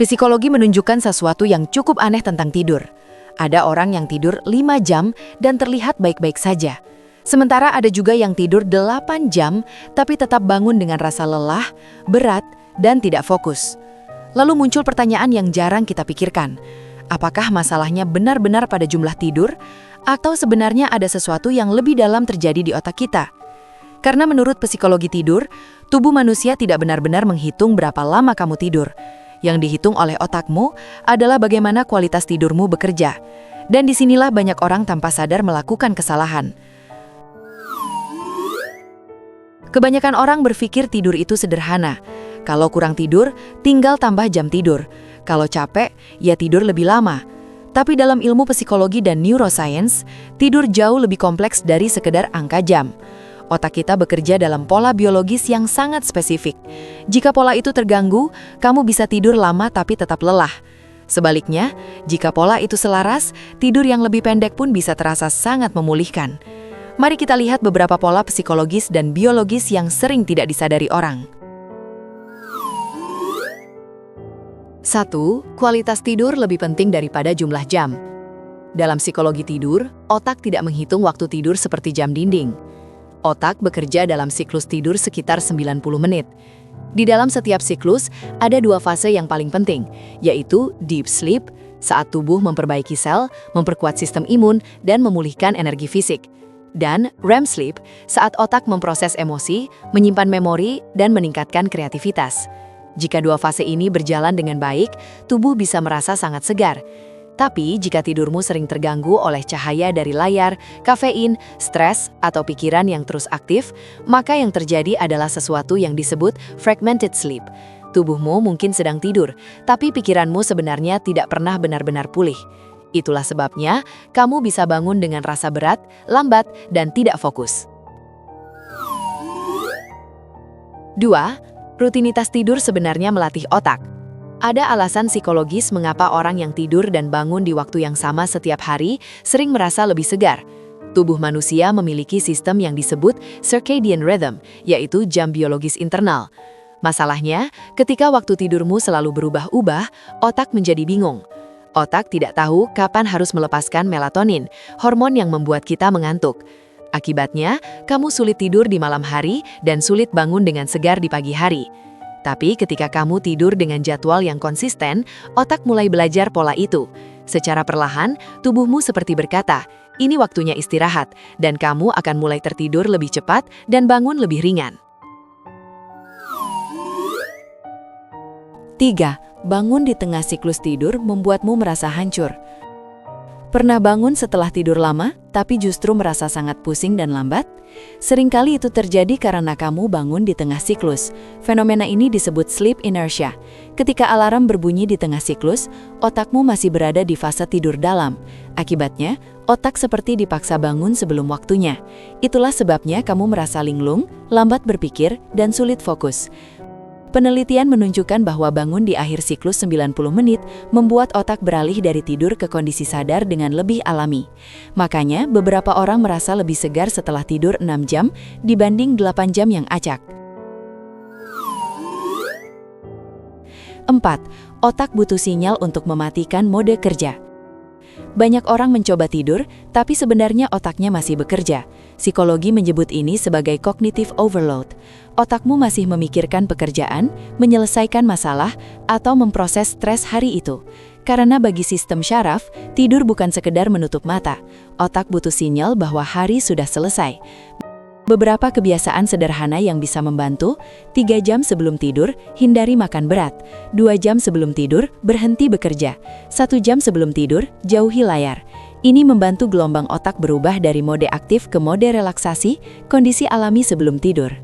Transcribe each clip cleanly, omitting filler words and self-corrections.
Psikologi menunjukkan sesuatu yang cukup aneh tentang tidur. Ada orang yang tidur 5 jam dan terlihat baik-baik saja. Sementara ada juga yang tidur 8 jam tapi tetap bangun dengan rasa lelah, berat, dan tidak fokus. Lalu muncul pertanyaan yang jarang kita pikirkan. Apakah masalahnya benar-benar pada jumlah tidur atau sebenarnya ada sesuatu yang lebih dalam terjadi di otak kita? Karena menurut psikologi tidur, tubuh manusia tidak benar-benar menghitung berapa lama kamu tidur. Yang dihitung oleh otakmu adalah bagaimana kualitas tidurmu bekerja. Dan disinilah banyak orang tanpa sadar melakukan kesalahan. Kebanyakan orang berpikir tidur itu sederhana. Kalau kurang tidur, tinggal tambah jam tidur. Kalau capek, ya tidur lebih lama. Tapi dalam ilmu psikologi dan neuroscience, tidur jauh lebih kompleks dari sekedar angka jam. Otak kita bekerja dalam pola biologis yang sangat spesifik. Jika pola itu terganggu, kamu bisa tidur lama tapi tetap lelah. Sebaliknya, jika pola itu selaras, tidur yang lebih pendek pun bisa terasa sangat memulihkan. Mari kita lihat beberapa pola psikologis dan biologis yang sering tidak disadari orang. 1. Kualitas tidur lebih penting daripada jumlah jam. Dalam psikologi tidur, otak tidak menghitung waktu tidur seperti jam dinding. Otak bekerja dalam siklus tidur sekitar 90 menit. Di dalam setiap siklus, ada 2 fase yang paling penting, yaitu deep sleep, saat tubuh memperbaiki sel, memperkuat sistem imun, dan memulihkan energi fisik. Dan REM sleep, saat otak memproses emosi, menyimpan memori, dan meningkatkan kreativitas. Jika 2 fase ini berjalan dengan baik, tubuh bisa merasa sangat segar. Tapi jika tidurmu sering terganggu oleh cahaya dari layar, kafein, stres, atau pikiran yang terus aktif, maka yang terjadi adalah sesuatu yang disebut fragmented sleep. Tubuhmu mungkin sedang tidur, tapi pikiranmu sebenarnya tidak pernah benar-benar pulih. Itulah sebabnya kamu bisa bangun dengan rasa berat, lambat, dan tidak fokus. 2. Rutinitas tidur sebenarnya melatih otak. Ada alasan psikologis mengapa orang yang tidur dan bangun di waktu yang sama setiap hari sering merasa lebih segar. Tubuh manusia memiliki sistem yang disebut circadian rhythm, yaitu jam biologis internal. Masalahnya, ketika waktu tidurmu selalu berubah-ubah, otak menjadi bingung. Otak tidak tahu kapan harus melepaskan melatonin, hormon yang membuat kita mengantuk. Akibatnya, kamu sulit tidur di malam hari dan sulit bangun dengan segar di pagi hari. Tapi ketika kamu tidur dengan jadwal yang konsisten, otak mulai belajar pola itu. Secara perlahan, tubuhmu seperti berkata, ini waktunya istirahat, dan kamu akan mulai tertidur lebih cepat dan bangun lebih ringan. 3. Bangun di tengah siklus tidur membuatmu merasa hancur. Pernah bangun setelah tidur lama, tapi justru merasa sangat pusing dan lambat? Seringkali itu terjadi karena kamu bangun di tengah siklus. Fenomena ini disebut sleep inertia. Ketika alarm berbunyi di tengah siklus, otakmu masih berada di fase tidur dalam. Akibatnya, otak seperti dipaksa bangun sebelum waktunya. Itulah sebabnya kamu merasa linglung, lambat berpikir, dan sulit fokus. Penelitian menunjukkan bahwa bangun di akhir siklus 90 menit membuat otak beralih dari tidur ke kondisi sadar dengan lebih alami. Makanya, beberapa orang merasa lebih segar setelah tidur 6 jam dibanding 8 jam yang acak. 4. Otak butuh sinyal untuk mematikan mode kerja. Banyak orang mencoba tidur, tapi sebenarnya otaknya masih bekerja. Psikologi menyebut ini sebagai cognitive overload. Otakmu masih memikirkan pekerjaan, menyelesaikan masalah, atau memproses stres hari itu. Karena bagi sistem syaraf, tidur bukan sekedar menutup mata. Otak butuh sinyal bahwa hari sudah selesai. Beberapa kebiasaan sederhana yang bisa membantu: 3 jam sebelum tidur, hindari makan berat. 2 jam sebelum tidur, berhenti bekerja. 1 jam sebelum tidur, jauhi layar. Ini membantu gelombang otak berubah dari mode aktif ke mode relaksasi, kondisi alami sebelum tidur.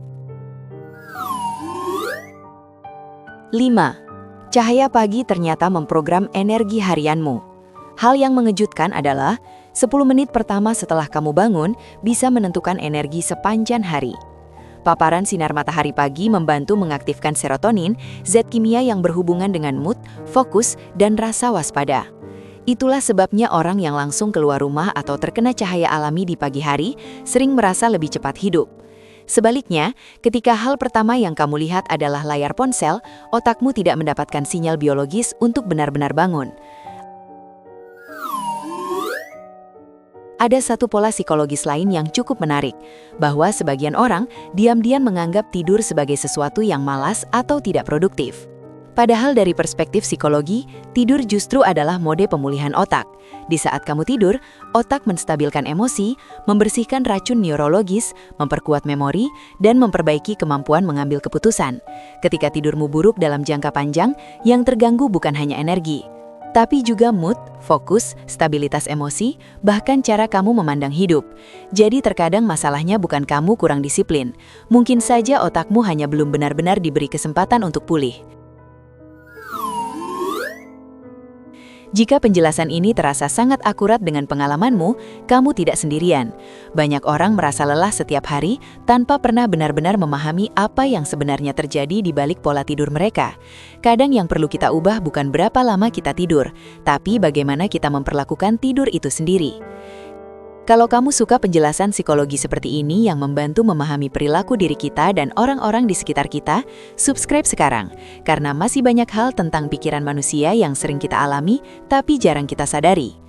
5. Cahaya pagi ternyata memprogram energi harianmu. Hal yang mengejutkan adalah 10 menit pertama setelah kamu bangun bisa menentukan energi sepanjang hari. Paparan sinar matahari pagi membantu mengaktifkan serotonin, zat kimia yang berhubungan dengan mood, fokus, dan rasa waspada. Itulah sebabnya orang yang langsung keluar rumah atau terkena cahaya alami di pagi hari sering merasa lebih cepat hidup. Sebaliknya, ketika hal pertama yang kamu lihat adalah layar ponsel, otakmu tidak mendapatkan sinyal biologis untuk benar-benar bangun. Ada satu pola psikologis lain yang cukup menarik, bahwa sebagian orang diam-diam menganggap tidur sebagai sesuatu yang malas atau tidak produktif. Padahal dari perspektif psikologi, tidur justru adalah mode pemulihan otak. Di saat kamu tidur, otak menstabilkan emosi, membersihkan racun neurologis, memperkuat memori, dan memperbaiki kemampuan mengambil keputusan. Ketika tidurmu buruk dalam jangka panjang, yang terganggu bukan hanya energi, tapi juga mood, fokus, stabilitas emosi, bahkan cara kamu memandang hidup. Jadi terkadang masalahnya bukan kamu kurang disiplin. Mungkin saja otakmu hanya belum benar-benar diberi kesempatan untuk pulih. Jika penjelasan ini terasa sangat akurat dengan pengalamanmu, kamu tidak sendirian. Banyak orang merasa lelah setiap hari tanpa pernah benar-benar memahami apa yang sebenarnya terjadi di balik pola tidur mereka. Kadang yang perlu kita ubah bukan berapa lama kita tidur, tapi bagaimana kita memperlakukan tidur itu sendiri. Kalau kamu suka penjelasan psikologi seperti ini yang membantu memahami perilaku diri kita dan orang-orang di sekitar kita, subscribe sekarang, karena masih banyak hal tentang pikiran manusia yang sering kita alami, tapi jarang kita sadari.